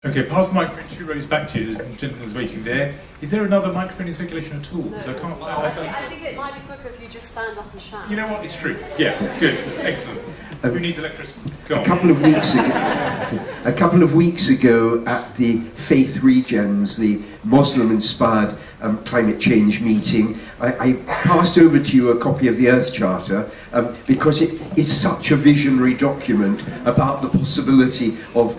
Okay, pass the microphone 2 rows back to you. There's a gentleman's waiting there. Is there another microphone in circulation at all? Because I can't. I think it might be quicker if you just stand up and shout. You know what? It's true. Yeah, good, excellent. Who needs electricity? Go on. A couple of weeks ago, at the Faith Regens, the Muslim-inspired climate change meeting, I passed over to you a copy of the Earth Charter because it is such a visionary document about the possibility of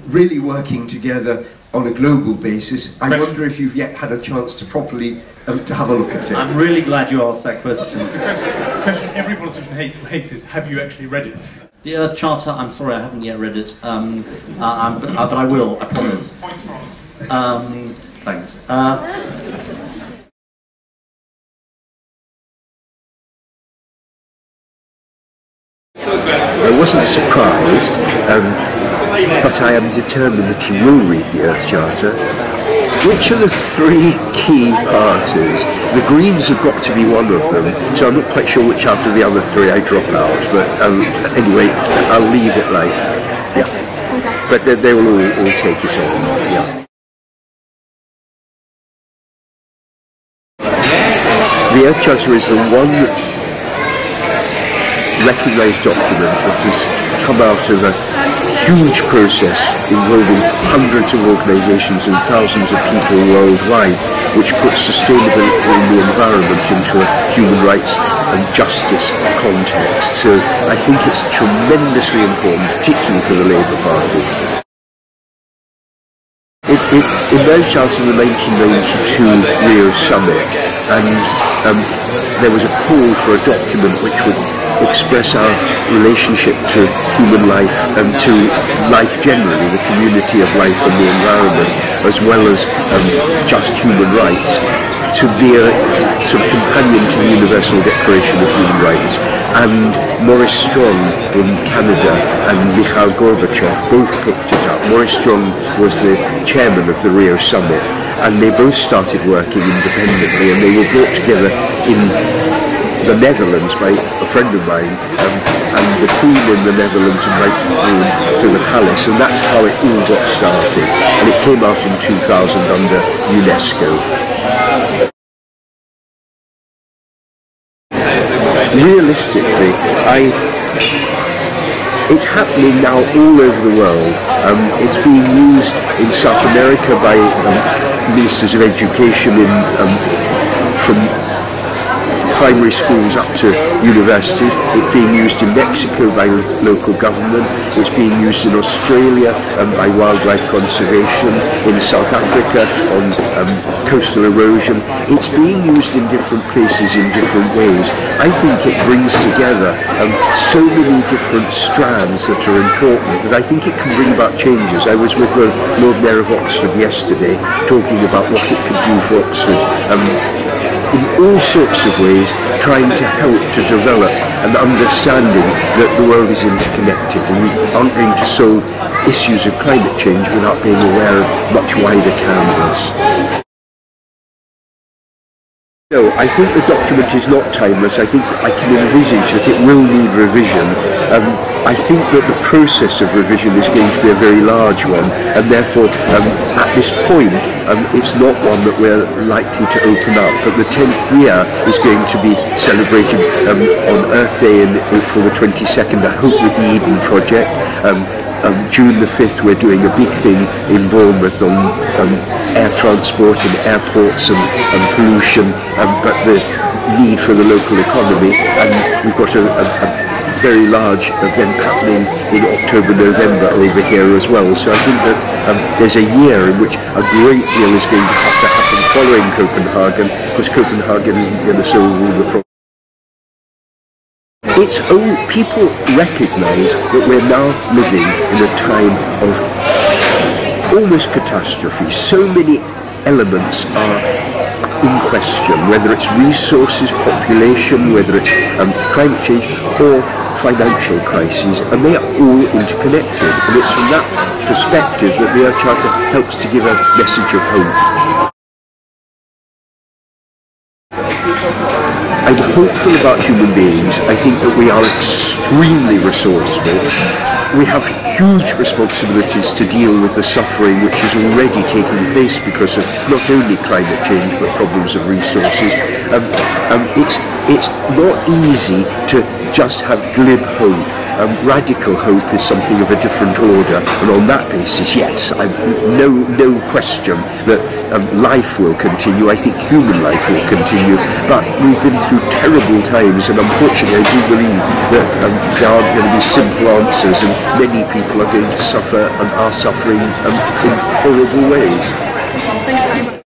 really working together on a global basis. I wonder if you've yet had a chance to properly to have a look at it. I'm really glad you asked that question. That's the question every politician hates is, have you actually read it? The Earth Charter, I'm sorry I haven't yet read it, but I will, I promise. Thanks. I wasn't surprised, but I am determined that you will read the Earth Charter. Which are the three key parties? The Greens have got to be one of them, so I'm not quite sure which out of the other three I drop out, but anyway, I'll leave it like, yeah. But they will all take it on, yeah. The Earth Charter is the one recognised document that has come out of a huge process involving hundreds of organisations and thousands of people worldwide, which puts sustainability in the environment into a human rights and justice context. So I think it's tremendously important, particularly for the Labour Party. It emerged out of the 1992 Rio summit, and there was a call for a document which would express our relationship to human life and to life generally, the community of life and the environment, as well as just human rights, to be a sort of companion to the Universal Declaration of Human Rights. And Maurice Strong in Canada and Mikhail Gorbachev both picked it up. Maurice Strong was the chairman of the Rio summit, and they both started working independently, and they were brought together in the Netherlands by a friend of mine, and the Queen in the Netherlands invited him to the palace, and that's how it all got started. And it came out in 2000 under UNESCO. Realistically, it's happening now all over the world. It's being used in South America by ministers of education from primary schools up to university. It's being used in Mexico by local government. It's being used in Australia by wildlife conservation, in South Africa on coastal erosion. It's being used in different places in different ways. I think it brings together so many different strands that are important that I think it can bring about changes. I was with the Lord Mayor of Oxford yesterday talking about what it could do for Oxford. In all sorts of ways, trying to help to develop an understanding that the world is interconnected, and we aren't going to solve issues of climate change without being aware of much wider canvas. No, I think the document is not timeless. I think I can envisage that it will need revision. I think that the process of revision is going to be a very large one, and therefore at this point it's not one that we're likely to open up. But the 10th year is going to be celebrated on Earth Day in April the 22nd, I hope with the Eden Project. June the 5th we're doing a big thing in Bournemouth on air transport and airports and pollution, but the need for the local economy, and we've got a very large event happening in October, November over here as well. So I think that there's a year in which a great deal is going to have to happen following Copenhagen, because Copenhagen isn't going to solve all the problems. People recognise that we're now living in a time of almost catastrophe. So many elements are in question, whether it's resources, population, whether it's climate change or financial crises, and they are all interconnected. And it's from that perspective that the Earth Charter helps to give a message of hope. I'm hopeful about human beings. I think that we are extremely resourceful. we have huge responsibilities to deal with the suffering which is already taking place because of not only climate change but problems of resources. It's not easy to just have glib hope. Radical hope is something of a different order, and on that basis, yes, no question that life will continue. I think human life will continue, but we've been through terrible times, and unfortunately I do believe that there aren't going to be simple answers, and many people are going to suffer and are suffering in horrible ways. Thank you very much.